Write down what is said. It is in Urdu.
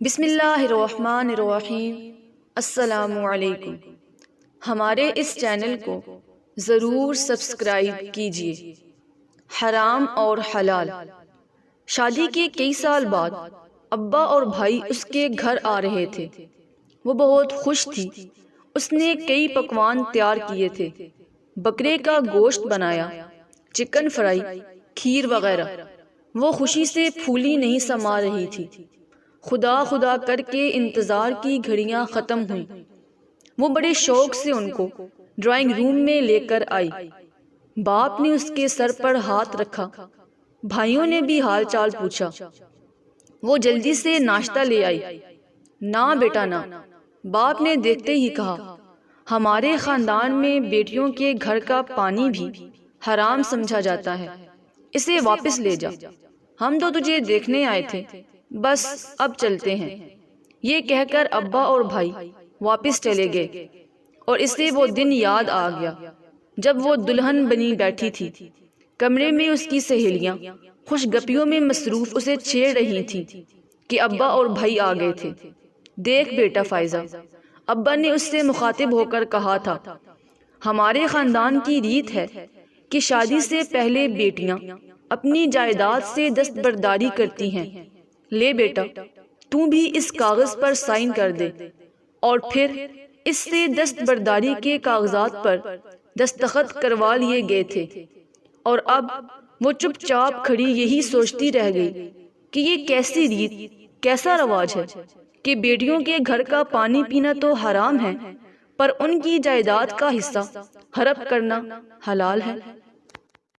بسم اللہ الرحمن الرحیم۔ السلام علیکم۔ ہمارے اس چینل کو ضرور سبسکرائب کیجیے۔ حرام اور حلال۔ شادی کے کئی سال بعد ابا اور بھائی اس کے گھر آ رہے تھے۔ وہ بہت خوش تھی۔ اس نے کئی پکوان تیار کیے تھے، بکرے کا گوشت بنایا، چکن فرائی، کھیر وغیرہ۔ وہ خوشی سے پھولی نہیں سما رہی تھی۔ خدا خدا کر کے انتظار کی گھڑیاں ختم ہوئیں۔ وہ بڑے شوق سے ان کو ڈرائنگ روم میں لے کر آئی۔ باپ نے اس کے سر پر ہاتھ رکھا، بھائیوں نے بھی حال چال پوچھا۔ وہ جلدی سے ناشتہ لے آئی۔ نہ بیٹا نہ، باپ نے دیکھتے ہی کہا، ہمارے خاندان میں بیٹیوں کے گھر کا پانی بھی حرام سمجھا جاتا ہے، اسے واپس لے جا۔ ہم تو تجھے دیکھنے آئے تھے، بس اب چلتے ہیں۔ یہ کہہ کر ابا اور بھائی واپس چلے گئے، اور اسے وہ دن یاد آ گیا جب وہ دلہن بنی بیٹھی تھی۔ کمرے میں اس کی سہیلیاں خوش گپیوں میں مصروف اسے چھیڑ رہی تھیں کہ ابا اور بھائی آ گئے تھے۔ دیکھ بیٹا فائزہ، ابا نے اس سے مخاطب ہو کر کہا تھا، ہمارے خاندان کی ریت ہے کہ شادی سے پہلے بیٹیاں اپنی جائیداد سے دستبرداری کرتی ہیں۔ لے بیٹا، تو بھی اس کاغذ پر سائن کر دے۔ اور پھر اس سے دستبرداری کے کاغذات پر دستخط کروا لیے گئے تھے۔ اور اب وہ چپ چاپ کھڑی یہی سوچتی رہ گئی کہ یہ کیسی ریت، کیسا رواج ہے کہ بیٹیوں کے گھر کا پانی پینا تو حرام ہے، پر ان کی جائیداد کا حصہ ہڑپ کرنا حلال ہے۔